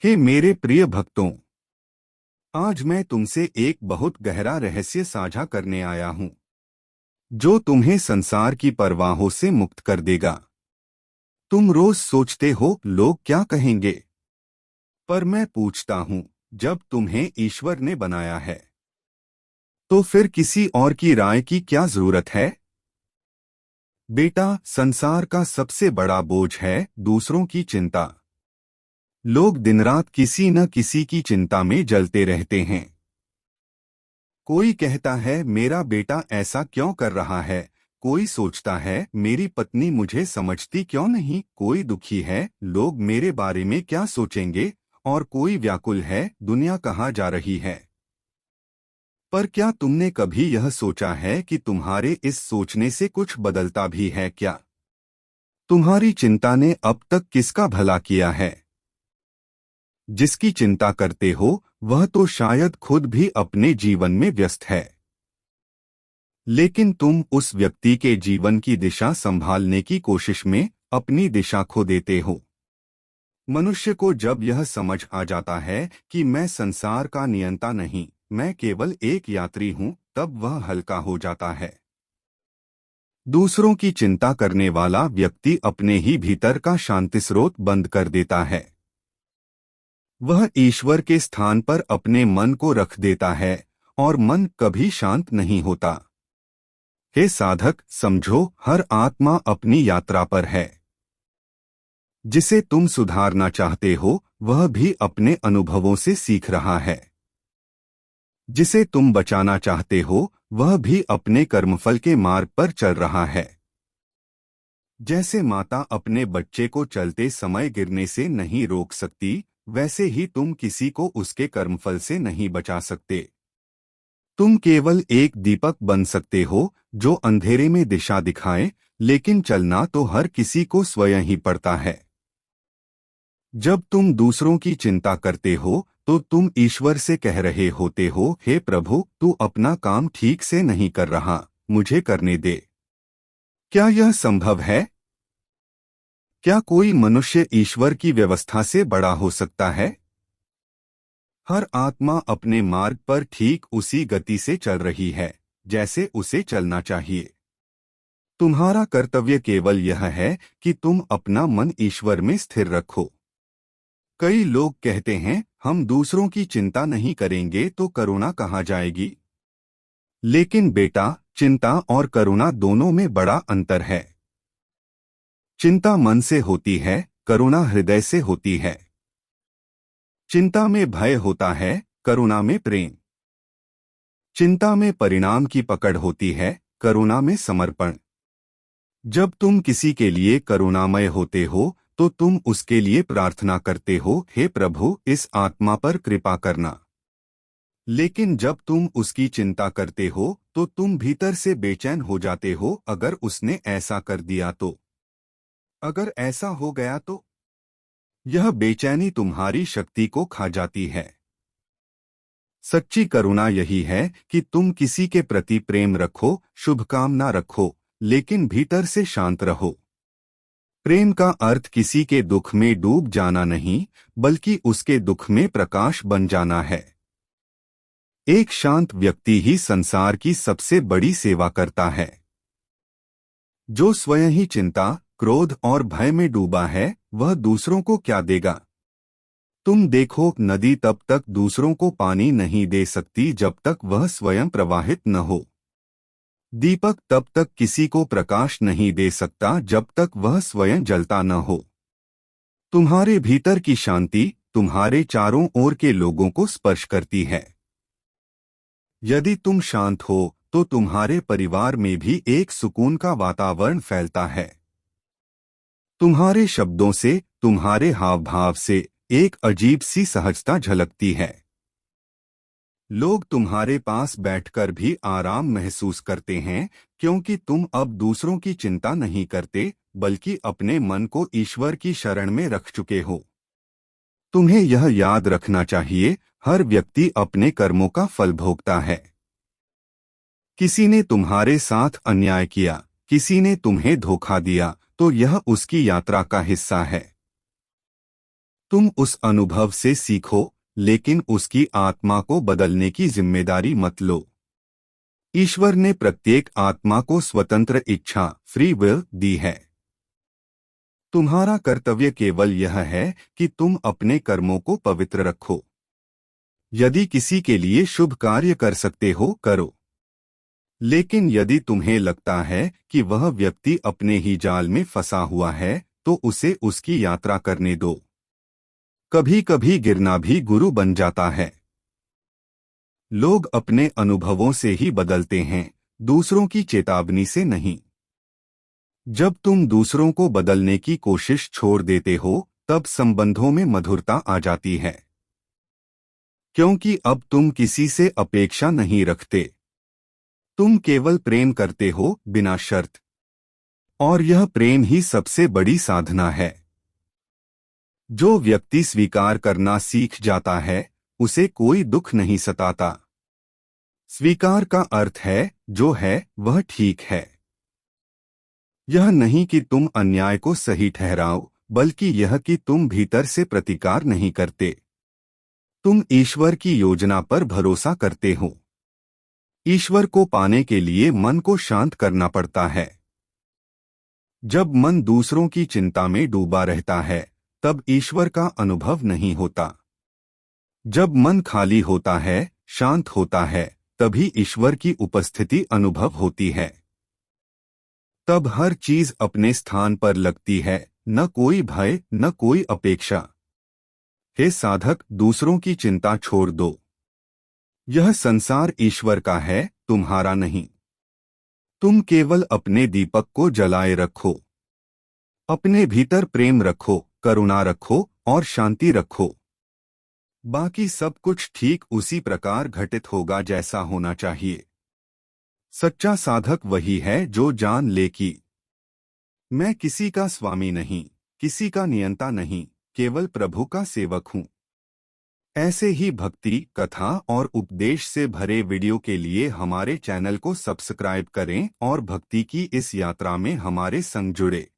हे मेरे प्रिय भक्तों, आज मैं तुमसे एक बहुत गहरा रहस्य साझा करने आया हूं, जो तुम्हें संसार की परवाहों से मुक्त कर देगा। तुम रोज सोचते हो लोग क्या कहेंगे, पर मैं पूछता हूं, जब तुम्हें ईश्वर ने बनाया है तो फिर किसी और की राय की क्या जरूरत है? बेटा, संसार का सबसे बड़ा बोझ है दूसरों की चिंता। लोग दिन रात किसी न किसी की चिंता में जलते रहते हैं। कोई कहता है मेरा बेटा ऐसा क्यों कर रहा है, कोई सोचता है मेरी पत्नी मुझे समझती क्यों नहीं, कोई दुखी है लोग मेरे बारे में क्या सोचेंगे, और कोई व्याकुल है दुनिया कहाँ जा रही है। पर क्या तुमने कभी यह सोचा है कि तुम्हारे इस सोचने से कुछ बदलता भी है क्या? तुम्हारी चिंता ने अब तक किसका भला किया है? जिसकी चिंता करते हो वह तो शायद खुद भी अपने जीवन में व्यस्त है, लेकिन तुम उस व्यक्ति के जीवन की दिशा संभालने की कोशिश में अपनी दिशा खो देते हो। मनुष्य को जब यह समझ आ जाता है कि मैं संसार का नियंता नहीं, मैं केवल एक यात्री हूं, तब वह हल्का हो जाता है। दूसरों की चिंता करने वाला व्यक्ति अपने ही भीतर का शांति स्रोत बंद कर देता है। वह ईश्वर के स्थान पर अपने मन को रख देता है और मन कभी शांत नहीं होता। हे साधक, समझो, हर आत्मा अपनी यात्रा पर है। जिसे तुम सुधारना चाहते हो वह भी अपने अनुभवों से सीख रहा है। जिसे तुम बचाना चाहते हो वह भी अपने कर्मफल के मार्ग पर चल रहा है। जैसे माता अपने बच्चे को चलते समय गिरने से नहीं रोक सकती, वैसे ही तुम किसी को उसके कर्मफल से नहीं बचा सकते। तुम केवल एक दीपक बन सकते हो जो अंधेरे में दिशा दिखाए, लेकिन चलना तो हर किसी को स्वयं ही पड़ता है। जब तुम दूसरों की चिंता करते हो तो तुम ईश्वर से कह रहे होते हो, हे प्रभु, तू अपना काम ठीक से नहीं कर रहा, मुझे करने दे। क्या यह संभव है? क्या कोई मनुष्य ईश्वर की व्यवस्था से बड़ा हो सकता है? हर आत्मा अपने मार्ग पर ठीक उसी गति से चल रही है जैसे उसे चलना चाहिए। तुम्हारा कर्तव्य केवल यह है कि तुम अपना मन ईश्वर में स्थिर रखो। कई लोग कहते हैं हम दूसरों की चिंता नहीं करेंगे तो करुणा कहाँ जाएगी। लेकिन बेटा, चिंता और करुणा दोनों में बड़ा अंतर है। चिंता मन से होती है, करुणा हृदय से होती है। चिंता में भय होता है, करुणा में प्रेम। चिंता में परिणाम की पकड़ होती है, करुणा में समर्पण। जब तुम किसी के लिए करुणामय होते हो तो तुम उसके लिए प्रार्थना करते हो, हे प्रभु, इस आत्मा पर कृपा करना। लेकिन जब तुम उसकी चिंता करते हो तो तुम भीतर से बेचैन हो जाते हो, अगर उसने ऐसा कर दिया तो, अगर ऐसा हो गया तो। यह बेचैनी तुम्हारी शक्ति को खा जाती है। सच्ची करुणा यही है कि तुम किसी के प्रति प्रेम रखो, शुभकामना रखो, लेकिन भीतर से शांत रहो। प्रेम का अर्थ किसी के दुख में डूब जाना नहीं, बल्कि उसके दुख में प्रकाश बन जाना है। एक शांत व्यक्ति ही संसार की सबसे बड़ी सेवा करता है। जो स्वयं ही चिंता, क्रोध और भय में डूबा है वह दूसरों को क्या देगा? तुम देखो, नदी तब तक दूसरों को पानी नहीं दे सकती जब तक वह स्वयं प्रवाहित न हो। दीपक तब तक किसी को प्रकाश नहीं दे सकता जब तक वह स्वयं जलता न हो। तुम्हारे भीतर की शांति तुम्हारे चारों ओर के लोगों को स्पर्श करती है। यदि तुम शांत हो तो तुम्हारे परिवार में भी एक सुकून का वातावरण फैलता है। तुम्हारे शब्दों से, तुम्हारे हाव भाव से एक अजीब सी सहजता झलकती है। लोग तुम्हारे पास बैठकर भी आराम महसूस करते हैं, क्योंकि तुम अब दूसरों की चिंता नहीं करते, बल्कि अपने मन को ईश्वर की शरण में रख चुके हो। तुम्हें यह याद रखना चाहिए, हर व्यक्ति अपने कर्मों का फल भोगता है। किसी ने तुम्हारे साथ अन्याय किया, किसी ने तुम्हें धोखा दिया, तो यह उसकी यात्रा का हिस्सा है। तुम उस अनुभव से सीखो, लेकिन उसकी आत्मा को बदलने की जिम्मेदारी मत लो। ईश्वर ने प्रत्येक आत्मा को स्वतंत्र इच्छा, फ्री विल दी है। तुम्हारा कर्तव्य केवल यह है कि तुम अपने कर्मों को पवित्र रखो। यदि किसी के लिए शुभ कार्य कर सकते हो, करो। लेकिन यदि तुम्हें लगता है कि वह व्यक्ति अपने ही जाल में फंसा हुआ है, तो उसे उसकी यात्रा करने दो। कभी कभी गिरना भी गुरु बन जाता है। लोग अपने अनुभवों से ही बदलते हैं, दूसरों की चेतावनी से नहीं। जब तुम दूसरों को बदलने की कोशिश छोड़ देते हो, तब संबंधों में मधुरता आ जाती है। क्योंकि अब तुम किसी से अपेक्षा नहीं रखते। तुम केवल प्रेम करते हो, बिना शर्त। और यह प्रेम ही सबसे बड़ी साधना है। जो व्यक्ति स्वीकार करना सीख जाता है, उसे कोई दुख नहीं सताता। स्वीकार का अर्थ है, जो है वह ठीक है। यह नहीं कि तुम अन्याय को सही ठहराओ, बल्कि यह कि तुम भीतर से प्रतिकार नहीं करते। तुम ईश्वर की योजना पर भरोसा करते हो। ईश्वर को पाने के लिए मन को शांत करना पड़ता है। जब मन दूसरों की चिंता में डूबा रहता है, तब ईश्वर का अनुभव नहीं होता। जब मन खाली होता है, शांत होता है, तभी ईश्वर की उपस्थिति अनुभव होती है। तब हर चीज अपने स्थान पर लगती है, न कोई भय, न कोई अपेक्षा। हे साधक, दूसरों की चिंता छोड़ दो। यह संसार ईश्वर का है, तुम्हारा नहीं। तुम केवल अपने दीपक को जलाए रखो। अपने भीतर प्रेम रखो, करुणा रखो और शांति रखो। बाकी सब कुछ ठीक उसी प्रकार घटित होगा जैसा होना चाहिए। सच्चा साधक वही है जो जान ले कि मैं किसी का स्वामी नहीं, किसी का नियंता नहीं, केवल प्रभु का सेवक हूँ। ऐसे ही भक्ति, कथा और उपदेश से भरे वीडियो के लिए हमारे चैनल को सब्सक्राइब करें और भक्ति की इस यात्रा में हमारे संग जुड़े।